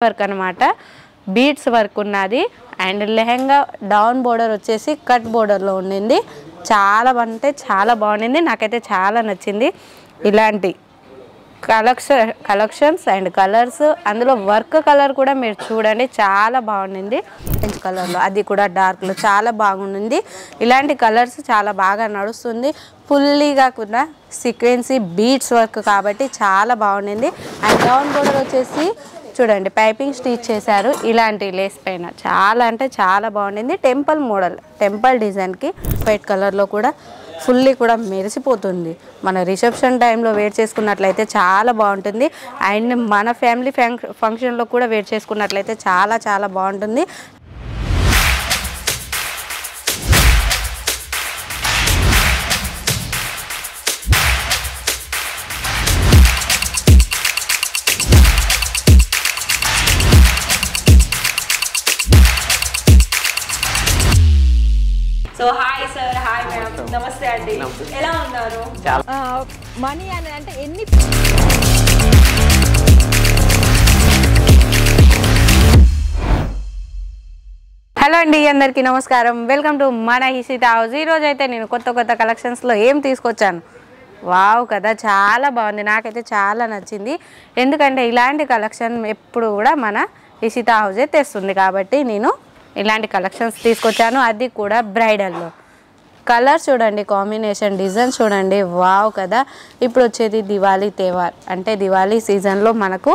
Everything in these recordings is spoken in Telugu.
వర్క్ అన్నమాట బీడ్స్ వర్క్ ఉన్నది అండ్ లెహంగా డౌన్ బోర్డర్ వచ్చేసి కట్ బోర్డర్లో ఉండింది చాలా అంటే చాలా బాగుండింది నాకైతే చాలా నచ్చింది ఇలాంటి కలెక్షన్స్ అండ్ కలర్స్ అందులో వర్క్ కలర్ కూడా మీరు చూడండి చాలా బాగుండింది ఆరెంజ్ కలర్లో అది కూడా డార్క్లో చాలా బాగుండింది ఇలాంటి కలర్స్ చాలా బాగా నడుస్తుంది ఫుల్లీగా కూడా సీక్వెన్సీ బీడ్స్ వర్క్ కాబట్టి చాలా బాగుండింది అండ్ డౌన్ బోర్డర్ వచ్చేసి చూడండి పైపింగ్ స్టిచ్ చేశారు ఇలాంటి లేస్ పైన చాలా అంటే చాలా బాగుండింది టెంపుల్ మోడల్ టెంపుల్ డిజైన్కి వైట్ కలర్లో కూడా ఫుల్లీ కూడా మెరిసిపోతుంది మన రిసెప్షన్ టైంలో వేర్ చేసుకున్నట్లయితే చాలా బాగుంటుంది అండ్ మన ఫ్యామిలీ ఫంక్షన్లో కూడా వేర్ చేసుకున్నట్లయితే చాలా చాలా బాగుంటుంది so hi sir hi madam నమస్తే అండి ఎలా ఉన్నారు మనీ అని అంటే ఎన్ని హలో అండి అందరికీ నమస్కారం వెల్కమ్ టు మన ఇషిత హౌస్ ఈరోజు అయితే నేను కొత్త కలెక్షన్స్లో ఏం తీసుకొచ్చాను వావ్ కదా చాలా బాగుంది నాకైతే చాలా నచ్చింది ఎందుకంటే ఇలాంటి కలెక్షన్ ఎప్పుడు కూడా మన ఇషిత హౌసే తెస్తుంది కాబట్టి నేను ఇలాంటి కలెక్షన్స్ తీసుకొచ్చాను అది కూడా బ్రైడల్లో కలర్ చూడండి కాంబినేషన్ డిజైన్ చూడండి వావ్ కదా ఇప్పుడు వచ్చేది దివాళీ తేవార్ అంటే దివాళీ సీజన్లో మనకు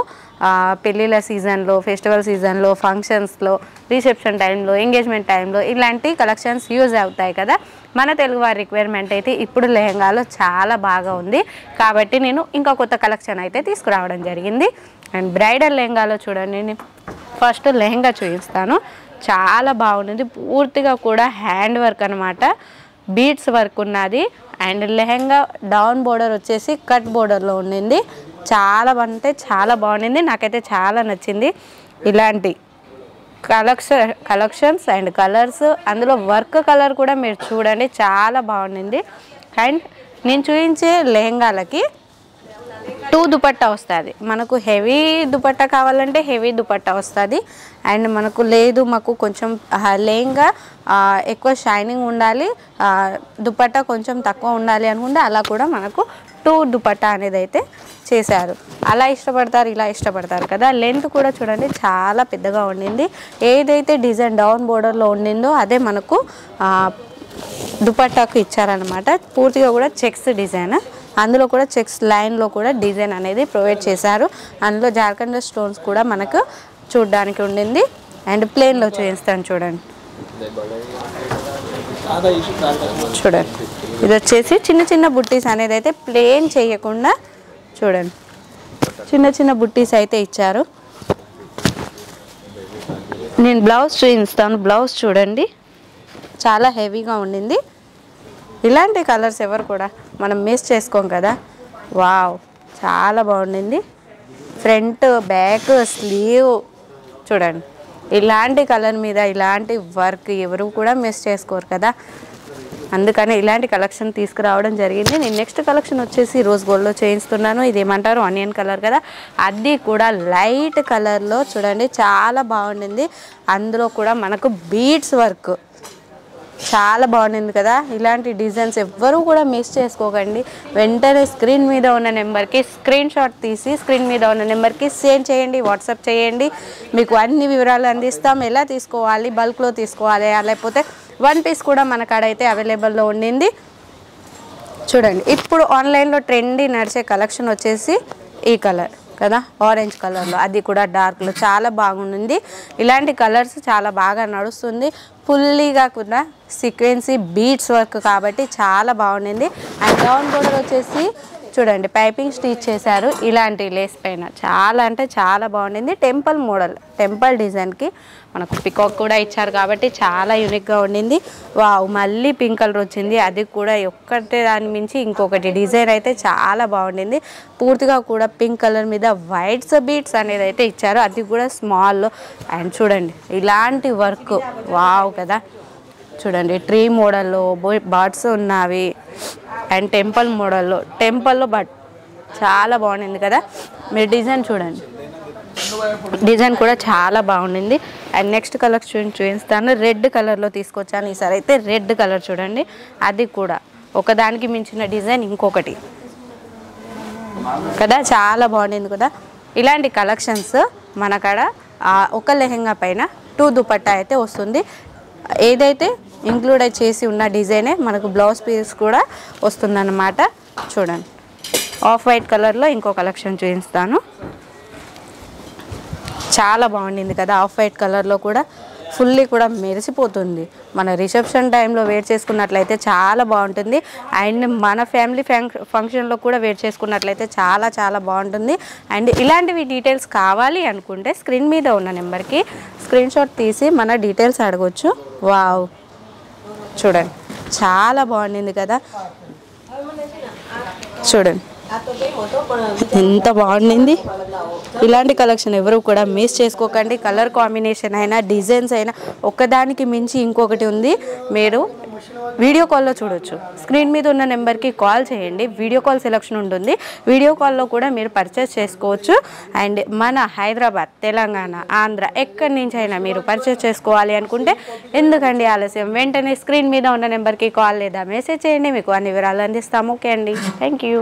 పెళ్ళిళ్ళ సీజన్లో ఫెస్టివల్ సీజన్లో ఫంక్షన్స్లో రిసెప్షన్ టైంలో ఎంగేజ్మెంట్ టైంలో ఇలాంటి కలెక్షన్స్ యూజ్ అవుతాయి కదా మన తెలుగు వారి రిక్వైర్మెంట్ అయితే ఇప్పుడు లెహంగాలో చాలా బాగా ఉంది కాబట్టి నేను ఇంకా కొత్త కలెక్షన్ అయితే తీసుకురావడం జరిగింది అండ్ బ్రైడల్ లెహంగాలో చూడండి నేను ఫస్ట్ లెహంగా చూపిస్తాను చాలా బాగుంది పూర్తిగా కూడా హ్యాండ్ వర్క్ అన్నమాట బీడ్స్ వర్క్ ఉన్నది అండ్ లెహంగా డౌన్ బోర్డర్ వచ్చేసి కట్ బోర్డర్లో ఉండింది చాలా అంటే చాలా బాగుండింది నాకైతే చాలా నచ్చింది ఇలాంటి కలెక్షన్స్ అండ్ కలర్స్ అందులో వర్క్ కలర్ కూడా మీరు చూడండి చాలా బాగుండింది అండ్ నేను చూపించే లెహంగాలకి 2 దుపట్టా వస్తుంది మనకు హెవీ దుపట్టా కావాలంటే హెవీ దుపట్టా వస్తుంది అండ్ మనకు లేదు మాకు కొంచెం లెహంగా ఎక్కువ షైనింగ్ ఉండాలి దుపట్టా కొంచెం తక్కువ ఉండాలి అనుకుంటే అలా కూడా మనకు 2 దుపట్టా అనేది అయితే చేశారు అలా ఇష్టపడతారు ఇలా ఇష్టపడతారు కదా లెంత్ కూడా చూడండి చాలా పెద్దగా ఉండింది ఏదైతే డిజైన్ డౌన్ బోర్డర్లో ఉండిందో అదే మనకు దుపట్టాకు ఇచ్చారనమాట పూర్తిగా కూడా చెక్స్ డిజైన్ అందులో కూడా చెక్స్ లైన్లో కూడా డిజైన్ అనేది ప్రొవైడ్ చేశారు అందులో జార్ఖండ్ స్టోన్స్ కూడా మనకు చూడడానికి ఉండింది అండ్ ప్లెయిన్లో చూపిస్తాను చూడండి ఇది వచ్చేసి చిన్న బుట్టీస్ అనేది అయితే ప్లెయిన్ చేయకుండా చూడండి చిన్న బుట్టీస్ అయితే ఇచ్చారు నేను బ్లౌజ్ చూపిస్తాను బ్లౌజ్ చూడండి చాలా హెవీగా ఉండింది ఇలాంటి కలర్స్ ఎవరు కూడా మనం మిస్ చేసుకోం కదా వావ్ చాలా బాగుండింది ఫ్రంట్ బ్యాక్ స్లీవ్ చూడండి ఇలాంటి కలర్ మీద ఇలాంటి వర్క్ ఎవరు కూడా మిస్ చేసుకోరు కదా అందుకని ఇలాంటి కలెక్షన్ తీసుకురావడం జరిగింది నేను నెక్స్ట్ కలెక్షన్ వచ్చేసి రోజ్ గోల్డ్లో చేయిస్తున్నాను ఇది ఏమంటారు ఆనియన్ కలర్ కదా అది కూడా లైట్ కలర్లో చూడండి చాలా బాగుండింది అందులో కూడా మనకు బీడ్స్ వర్క్ చాలా బాగుంది కదా ఇలాంటి డిజైన్స్ ఎవ్వరూ కూడా మిస్ చేసుకోకండి వెంటనే స్క్రీన్ మీద ఉన్న నెంబర్కి స్క్రీన్ షాట్ తీసి స్క్రీన్ మీద ఉన్న నెంబర్కి సెండ్ చేయండి వాట్సాప్ చేయండి మీకు అన్ని వివరాలు అందిస్తాం ఎలా తీసుకోవాలి బల్క్లో తీసుకోవాలి లేకపోతే 1 పీస్ కూడా మన కాడ అయితే అవైలబుల్లో ఉండింది చూడండి ఇప్పుడు ఆన్లైన్లో ట్రెండీ నడిచే కలెక్షన్ వచ్చేసి ఈ కలర్ కదా ఆరెంజ్ కలర్లో అది కూడా డార్క్లో చాలా బాగుంది ఇలాంటి కలర్స్ చాలా బాగా నడుస్తుంది ఫుల్లీగా కూడా సీక్వెన్సీ బీడ్స్ వర్క్ కాబట్టి చాలా బాగుండింది అండ్ డౌన్ బోర్డర్ వచ్చేసి చూడండి పైపింగ్ స్టిచ్ చేశారు ఇలాంటి లేస్ పైన చాలా అంటే చాలా బాగుండింది టెంపుల్ మోడల్ టెంపుల్ డిజైన్కి మనకు పికాక్ కూడా ఇచ్చారు కాబట్టి చాలా యూనిక్గా ఉండింది వావ్ మళ్ళీ పింక్ కలర్ వచ్చింది అది కూడా ఒక్కటే దాని మించి ఇంకొకటి డిజైన్ అయితే చాలా బాగుండింది పూర్తిగా కూడా పింక్ కలర్ మీద వైట్స్ బీడ్స్ అనేది అయితే ఇచ్చారు అది కూడా స్మాల్ అండ్ చూడండి ఇలాంటి వర్క్ వావ్ కదా చూడండి ట్రీ మోడల్లో బర్డ్స్ ఉన్నవి అండ్ టెంపుల్ మోడల్లో టెంపుల్లో బట్ చాలా బాగుంది కదా మీరు డిజైన్ చూడండి డిజైన్ కూడా చాలా బాగుండింది. అండ్ నెక్స్ట్ కలర్ చూపిస్తాను. రెడ్ కలర్లో తీసుకొచ్చాను ఈసారి అయితే. రెడ్ కలర్ చూడండి, అది కూడా ఒకదానికి మించిన డిజైన్ ఇంకొకటి కదా, చాలా బాగుండింది కదా. ఇలాంటి కలెక్షన్స్ మన కాడ ఒక లెహెంగా పైన 2 దుపట్టా అయితే వస్తుంది. ఏదైతే ఇంక్లూడ్ చేసి ఉన్న డిజైనే మనకు బ్లౌజ్ పీస్ కూడా వస్తుందన్నమాట. చూడండి, ఆఫ్ వైట్ కలర్లో ఇంకో కలెక్షన్ చూపిస్తాను. చాలా బాగుండింది కదా, ఆఫ్ వైట్ కలర్లో కూడా ఫుల్లీ కూడా మెరిసిపోతుంది. మన రిసెప్షన్ టైంలో వేర్ చేసుకున్నట్లయితే చాలా బాగుంటుంది. అండ్ మన ఫ్యామిలీ ఫంక్షన్లో కూడా వేర్ చేసుకున్నట్లయితే చాలా చాలా బాగుంటుంది. అండ్ ఇలాంటివి డీటెయిల్స్ కావాలి అనుకుంటే స్క్రీన్ మీద ఉన్న నెంబర్కి స్క్రీన్ షాట్ తీసి మన డీటెయిల్స్ అడగొచ్చు. వావ్, చూడండి చాలా బాగుండింది కదా. చూడండి ఎంత బాగుండింది. ఇలాంటి కలెక్షన్ ఎవరు కూడా మిస్ చేసుకోకండి. కలర్ కాంబినేషన్ అయినా డిజైన్స్ అయినా ఒకదానికి మించి ఇంకొకటి ఉంది. మీరు వీడియో కాల్లో చూడొచ్చు. స్క్రీన్ మీద ఉన్న నెంబర్కి కాల్ చేయండి, వీడియో కాల్ సెలెక్షన్ ఉంటుంది. వీడియో కాల్లో కూడా మీరు పర్చేస్ చేసుకోవచ్చు. అండ్ మన హైదరాబాద్, తెలంగాణ, ఆంధ్ర ఎక్కడి నుంచి అయినా మీరు పర్చేస్ చేసుకోవాలి అనుకుంటే ఎందుకండి ఆలస్యం, వెంటనే స్క్రీన్ మీద ఉన్న నెంబర్కి కాల్ లేదా మెసేజ్ చేయండి, మీకు అన్ని వివరాలు అందిస్తాము. ఓకే అండి, థ్యాంక్ యూ.